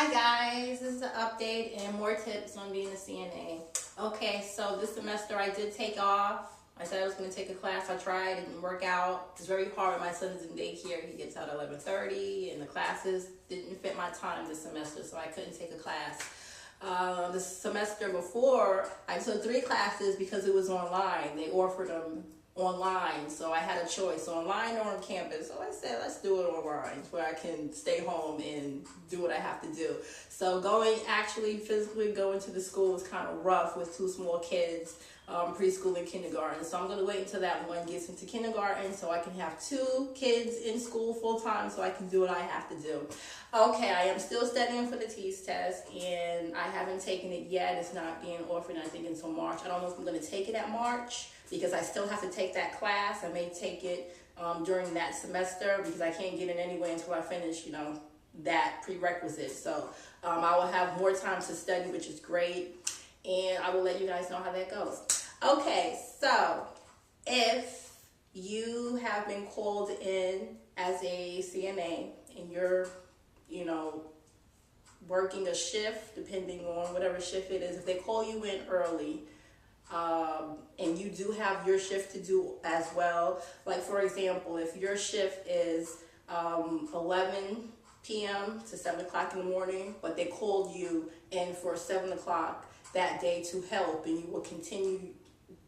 Hi guys, this is an update and more tips on being a CNA. Okay, so this semester I did take off. I said I was going to take a class. I tried, it didn't work out. It's very hard. My son's in daycare. He gets out at 11:30 and the classes didn't fit my time this semester, so I couldn't take a class. The semester before, I took 3 classes because it was online. They offered them online, so I had a choice, online or on campus. So I said, let's do it online where I can stay home and do what I have to do. So physically going to the school was kind of rough with 2 small kids, preschool and kindergarten. So I'm going to wait until that one gets into kindergarten so I can have 2 kids in school full time so I can do what I have to do. Okay, I am still studying for the TEAS test and I haven't taken it yet. It's not being offered, I think, until March. I don't know if I'm going to take it at March because I still have to take that class. I may take it during that semester because I can't get it anyway until I finish, that prerequisite. So I will have more time to study, which is great, and I will let you guys know how that goes. Okay, so if you have been called in as a CNA and you're, working a shift, depending on whatever shift it is, if they call you in early, and you do have your shift to do as well, like for example, if your shift is 11 p.m. to 7 o'clock in the morning, but they called you in for 7 o'clock that day to help, and you will continue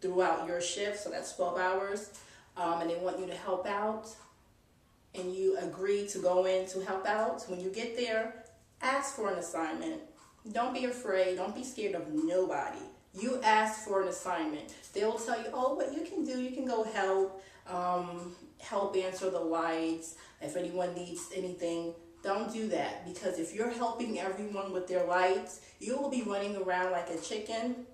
throughout your shift, so that's 12 hours, and they want you to help out, and you agree to go in to help out. When you get there, ask for an assignment. Don't be afraid. Don't be scared of nobody. You ask for an assignment. They will tell you, oh, what you can do, you can go help answer the lights. If anyone needs anything, don't do that, because if you're helping everyone with their lights, you will be running around like a chicken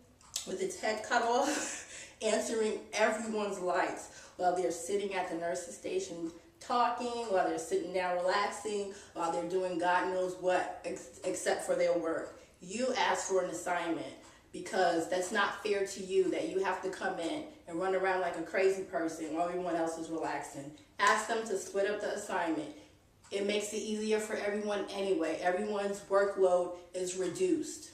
with its head cut off, answering everyone's lights while they're sitting at the nurse's station talking, while they're sitting down relaxing, while they're doing God knows what except for their work. You ask for an assignment, because that's not fair to you that you have to come in and run around like a crazy person while everyone else is relaxing. Ask them to split up the assignment. It makes it easier for everyone anyway. Everyone's workload is reduced.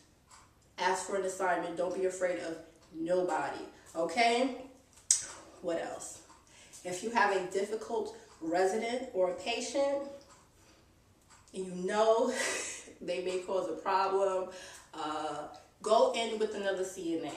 Ask for an assignment. Don't be afraid of nobody, okay? What else? If you have a difficult resident or a patient, and they may cause a problem, go in with another CNA.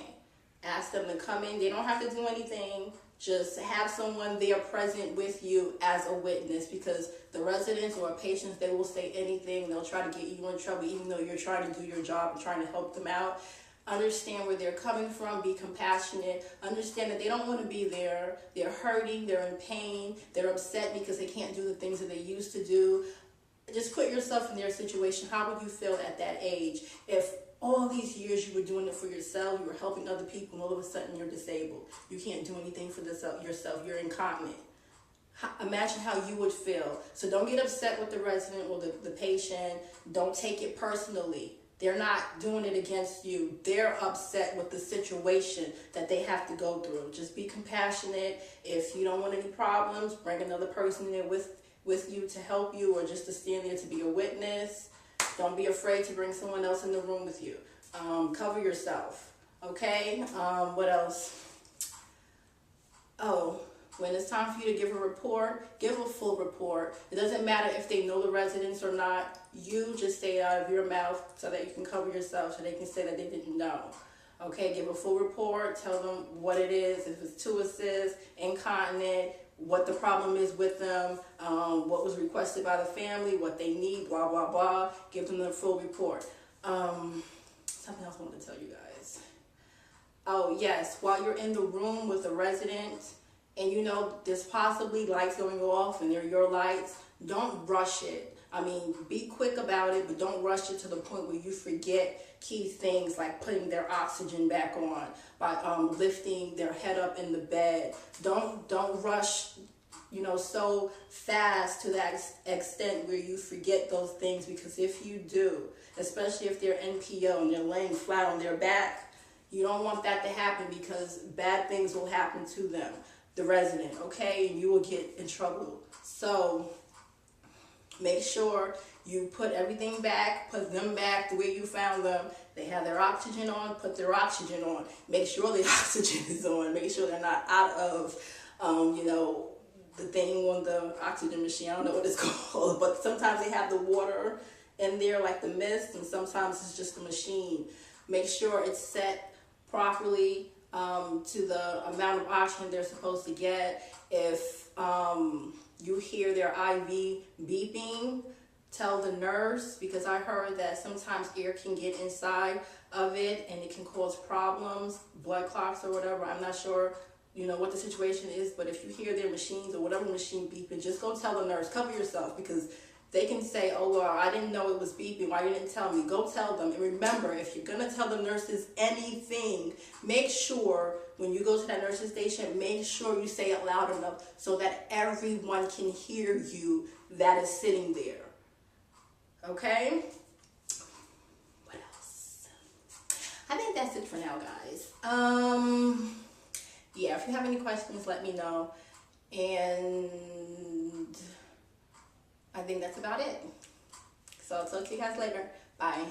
Ask them to come in. They don't have to do anything. Just have someone there present with you as a witness, because the residents or patients, they will say anything. They'll try to get you in trouble even though you're trying to do your job and trying to help them out. Understand where they're coming from. Be compassionate. Understand that they don't want to be there. They're hurting. They're in pain. They're upset because they can't do the things that they used to do. Just put yourself in their situation. How would you feel at that age if all these years you were doing it for yourself, you were helping other people, and all of a sudden you're disabled? You can't do anything for yourself. You're incontinent. Imagine how you would feel. So don't get upset with the resident or the patient. Don't take it personally. They're not doing it against you. They're upset with the situation that they have to go through. Just be compassionate. If you don't want any problems, bring another person in there with you to help you, or just to stand there to be a witness. Don't be afraid to bring someone else in the room with you. Cover yourself, okay? What else? Oh, when it's time for you to give a report, give a full report. It doesn't matter if they know the residents or not. You just say it out of your mouth so that you can cover yourself, so they can say that they didn't know. Okay, give a full report. Tell them what it is, if it's 2 assists, incontinent, what the problem is with them, what was requested by the family, what they need, blah, blah, blah. Give them the full report. Something else I wanted to tell you guys. Oh, yes, while you're in the room with the resident, and there's possibly lights going off and they're your lights, don't rush it. I mean, be quick about it, but don't rush it to the point where you forget key things like putting their oxygen back on, by lifting their head up in the bed. Don't rush, so fast to that extent where you forget those things, because if you do, especially if they're NPO and they're laying flat on their back, you don't want that to happen, because bad things will happen to them, the resident, okay? And you will get in trouble. So make sure You put everything back, put them back the way you found them. They have their oxygen on, put their oxygen on. Make sure the oxygen is on. Make sure they're not out of, the thing on the oxygen machine. I don't know what it's called, but sometimes they have the water in there, like the mist, and sometimes it's just the machine. Make sure it's set properly to the amount of oxygen they're supposed to get. If you hear their IV beeping, tell the nurse, because I heard that sometimes air can get inside of it and it can cause problems, blood clots or whatever. I'm not sure, what the situation is, but if you hear their machines or whatever machine beeping, just go tell the nurse. Cover yourself, because they can say, oh, well, I didn't know it was beeping. Why you didn't tell me? Go tell them. And remember, if you're going to tell the nurses anything, make sure when you go to that nurse's station, make sure you say it loud enough so that everyone can hear you that is sitting there. Okay? What else? I think that's it for now, guys. Yeah, if you have any questions, let me know. And I think that's about it. So I'll talk to you guys later. Bye.